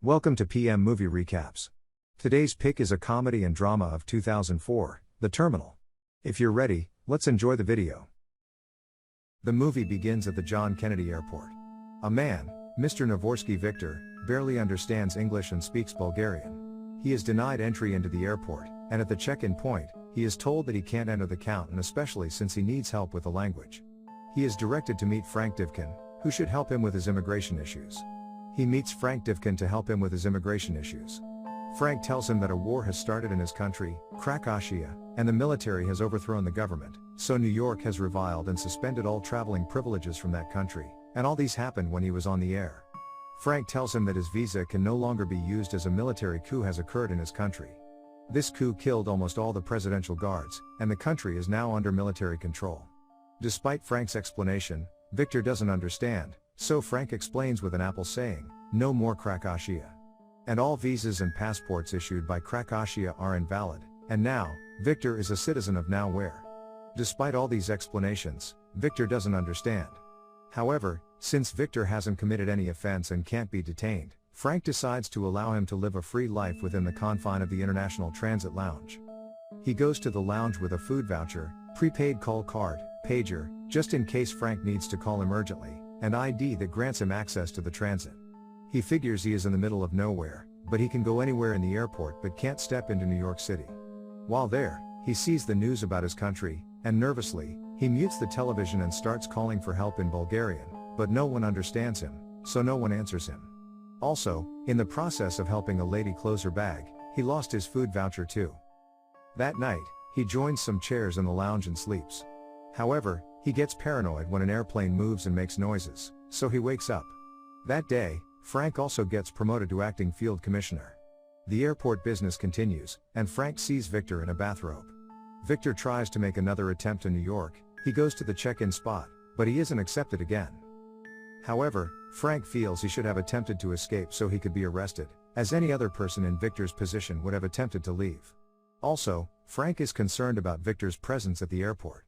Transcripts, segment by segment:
Welcome to PM Movie Recaps. Today's pick is a comedy and drama of 2004, The Terminal. If you're ready, let's enjoy the video. The movie begins at the John Kennedy Airport. A man, Mr. Navorsky Victor, barely understands English and speaks Bulgarian. He is denied entry into the airport, and at the check-in point, he is told that he can't enter the count, and especially since he needs help with the language. He is directed to meet Frank Divkin, who should help him with his immigration issues. He meets Frank Divkin to help him with his immigration issues. Frank tells him that a war has started in his country, Krakosia, and the military has overthrown the government, so New York has reviled and suspended all traveling privileges from that country, and all these happened when he was on the air. Frank tells him that his visa can no longer be used as a military coup has occurred in his country. This coup killed almost all the presidential guards, and the country is now under military control. Despite Frank's explanation, Victor doesn't understand, so Frank explains with an Apple saying, "No more Krakosia." And all visas and passports issued by Krakosia are invalid, and now, Victor is a citizen of Nowhere. Despite all these explanations, Victor doesn't understand. However, since Victor hasn't committed any offense and can't be detained, Frank decides to allow him to live a free life within the confine of the International Transit Lounge. He goes to the lounge with a food voucher, prepaid call card, pager, just in case Frank needs to call him urgently, and ID that grants him access to the transit. He figures he is in the middle of nowhere, but he can go anywhere in the airport but can't step into New York City. While there, he sees the news about his country, and nervously, he mutes the television and starts calling for help in Bulgarian, but no one understands him, so no one answers him. Also, in the process of helping a lady close her bag, he lost his food voucher too. That night, he joins some chairs in the lounge and sleeps. However, he gets paranoid when an airplane moves and makes noises, so he wakes up. That day, Frank also gets promoted to acting field commissioner. The airport business continues, and Frank sees Victor in a bathrobe. Victor tries to make another attempt in New York. He goes to the check-in spot, but he isn't accepted again. However, Frank feels he should have attempted to escape so he could be arrested, as any other person in Victor's position would have attempted to leave. Also, Frank is concerned about Victor's presence at the airport.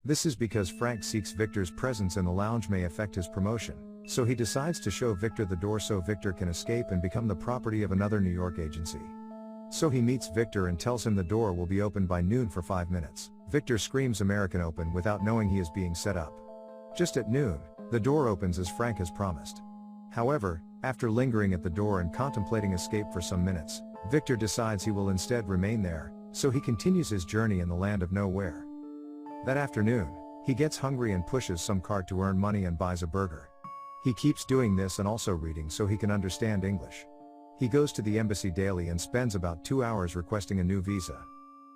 This is because Frank seeks Victor's presence in the lounge may affect his promotion, so he decides to show Victor the door so Victor can escape and become the property of another New York agency. So he meets Victor and tells him the door will be opened by noon for 5 minutes. Victor screams American open without knowing he is being set up. Just at noon, the door opens as Frank has promised. However, after lingering at the door and contemplating escape for some minutes, Victor decides he will instead remain there, so he continues his journey in the land of nowhere. That afternoon, he gets hungry and pushes some cart to earn money and buys a burger. He keeps doing this and also reading so he can understand English. He goes to the embassy daily and spends about 2 hours requesting a new visa.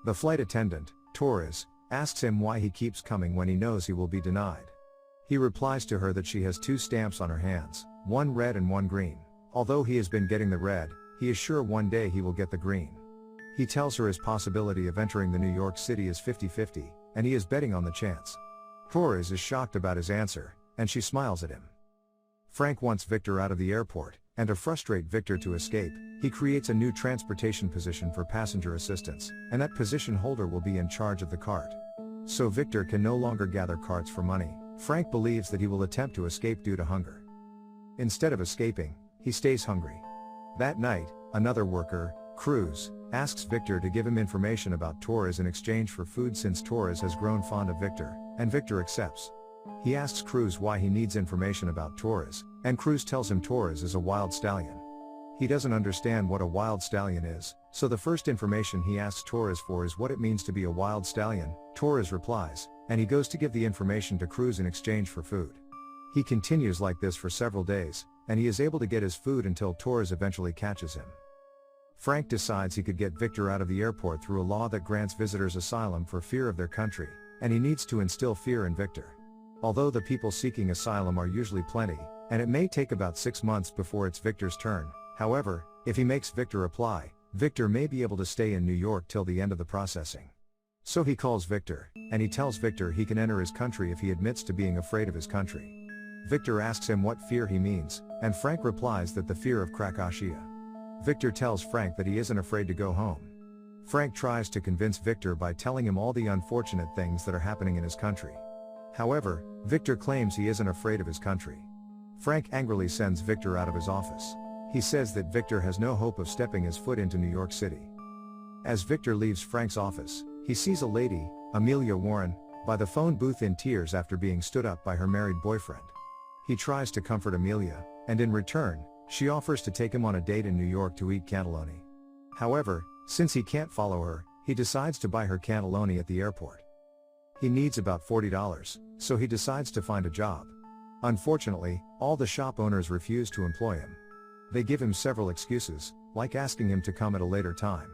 The flight attendant, Torres, asks him why he keeps coming when he knows he will be denied. He replies to her that she has 2 stamps on her hands, one red and one green. Although he has been getting the red, he is sure one day he will get the green. He tells her his possibility of entering the New York City is 50-50, and he is betting on the chance. Torres is shocked about his answer, and she smiles at him. Frank wants Victor out of the airport, and to frustrate Victor to escape, he creates a new transportation position for passenger assistance, and that position holder will be in charge of the cart. So Victor can no longer gather carts for money. Frank believes that he will attempt to escape due to hunger. Instead of escaping, he stays hungry. That night, another worker, Cruz, asks Victor to give him information about Torres in exchange for food since Torres has grown fond of Victor, and Victor accepts. He asks Cruz why he needs information about Torres, and Cruz tells him Torres is a wild stallion. He doesn't understand what a wild stallion is, so the first information he asks Torres for is what it means to be a wild stallion. Torres replies, and he goes to give the information to Cruz in exchange for food. He continues like this for several days, and he is able to get his food until Torres eventually catches him. Frank decides he could get Victor out of the airport through a law that grants visitors asylum for fear of their country, and he needs to instill fear in Victor. Although the people seeking asylum are usually plenty, and it may take about 6 months before it's Victor's turn, however, if he makes Victor apply, Victor may be able to stay in New York till the end of the processing. So he calls Victor, and he tells Victor he can enter his country if he admits to being afraid of his country. Victor asks him what fear he means, and Frank replies that the fear of Krakosia. Victor tells Frank that he isn't afraid to go home. Frank tries to convince Victor by telling him all the unfortunate things that are happening in his country. However, Victor claims he isn't afraid of his country. Frank angrily sends Victor out of his office. He says that Victor has no hope of stepping his foot into New York City. As Victor leaves Frank's office, he sees a lady, Amelia Warren, by the phone booth in tears after being stood up by her married boyfriend. He tries to comfort Amelia, and in return, she offers to take him on a date in New York to eat cannelloni. However, since he can't follow her, he decides to buy her cannelloni at the airport. He needs about $40, so he decides to find a job. Unfortunately, all the shop owners refuse to employ him. They give him several excuses, like asking him to come at a later time.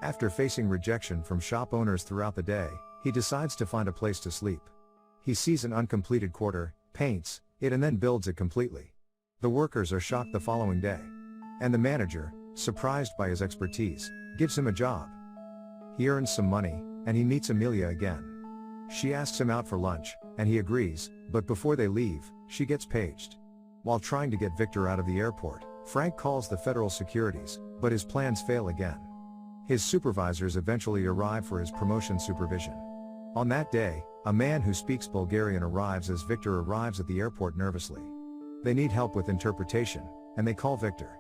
After facing rejection from shop owners throughout the day, he decides to find a place to sleep. He sees an uncompleted quarter, paints it and then builds it completely. The workers are shocked the following day. And the manager, surprised by his expertise, gives him a job. He earns some money, and he meets Amelia again. She asks him out for lunch, and he agrees, but before they leave, she gets paged. While trying to get Victor out of the airport, Frank calls the federal securities, but his plans fail again. His supervisors eventually arrive for his promotion supervision. On that day, a man who speaks Bulgarian arrives as Victor arrives at the airport nervously. They need help with interpretation, and they call Victor.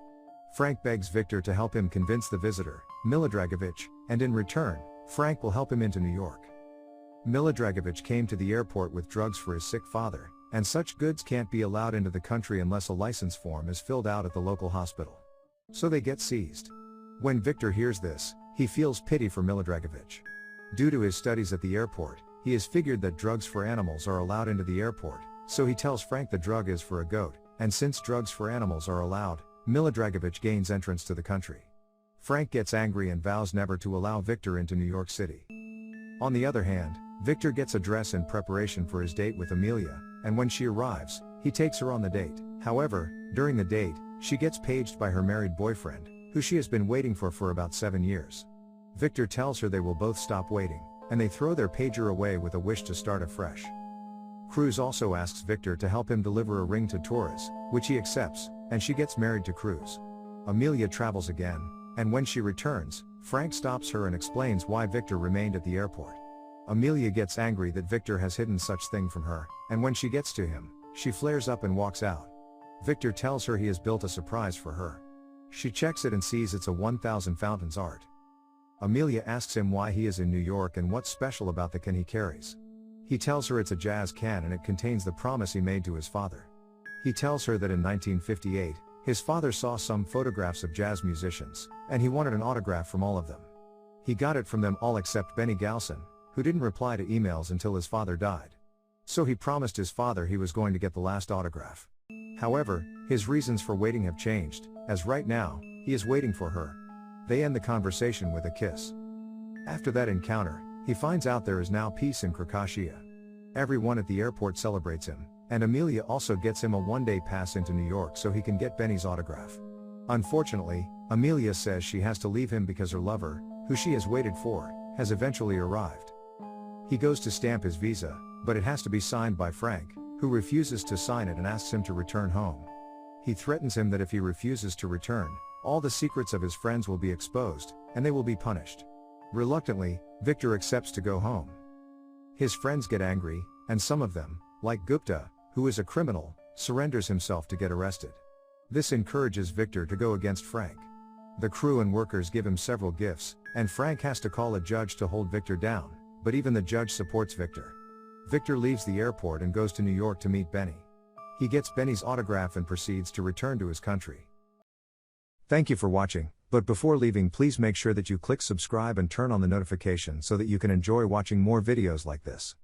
Frank begs Victor to help him convince the visitor, Mila Dragovich, and in return, Frank will help him into New York. Mila Dragovich came to the airport with drugs for his sick father, and such goods can't be allowed into the country unless a license form is filled out at the local hospital. So they get seized. When Victor hears this, he feels pity for Mila Dragovich. Due to his studies at the airport, he has figured that drugs for animals are allowed into the airport, so he tells Frank the drug is for a goat, and since drugs for animals are allowed, Mila Dragovich gains entrance to the country. Frank gets angry and vows never to allow Victor into New York City. On the other hand, Victor gets a dress in preparation for his date with Amelia, and when she arrives, he takes her on the date. However, during the date, she gets paged by her married boyfriend, who she has been waiting for about 7 years. Victor tells her they will both stop waiting, and they throw their pager away with a wish to start afresh. Cruz also asks Victor to help him deliver a ring to Torres, which he accepts, and she gets married to Cruz. Amelia travels again, and when she returns, Frank stops her and explains why Victor remained at the airport. Amelia gets angry that Victor has hidden such thing from her, and when she gets to him, she flares up and walks out. Victor tells her he has built a surprise for her. She checks it and sees it's a 1000 fountains art. Amelia asks him why he is in New York and what's special about the can he carries. He tells her it's a jazz can and it contains the promise he made to his father. He tells her that in 1958, his father saw some photographs of jazz musicians, and he wanted an autograph from all of them. He got it from them all except Benny Galson, who didn't reply to emails until his father died. So he promised his father he was going to get the last autograph. However, his reasons for waiting have changed, as right now, he is waiting for her. They end the conversation with a kiss. After that encounter, he finds out there is now peace in Circassia. Everyone at the airport celebrates him, and Amelia also gets him a one-day pass into New York so he can get Benny's autograph. Unfortunately, Amelia says she has to leave him because her lover, who she has waited for, has eventually arrived. He goes to stamp his visa, but it has to be signed by Frank, who refuses to sign it and asks him to return home. He threatens him that if he refuses to return, all the secrets of his friends will be exposed, and they will be punished. Reluctantly, Victor accepts to go home. His friends get angry, and some of them, like Gupta, who is a criminal, surrenders himself to get arrested. This encourages Victor to go against Frank. The crew and workers give him several gifts, and Frank has to call a judge to hold Victor down, but even the judge supports Victor. Victor leaves the airport and goes to New York to meet Benny. He gets Benny's autograph and proceeds to return to his country. Thank you for watching, but before leaving please make sure that you click subscribe and turn on the notification so that you can enjoy watching more videos like this.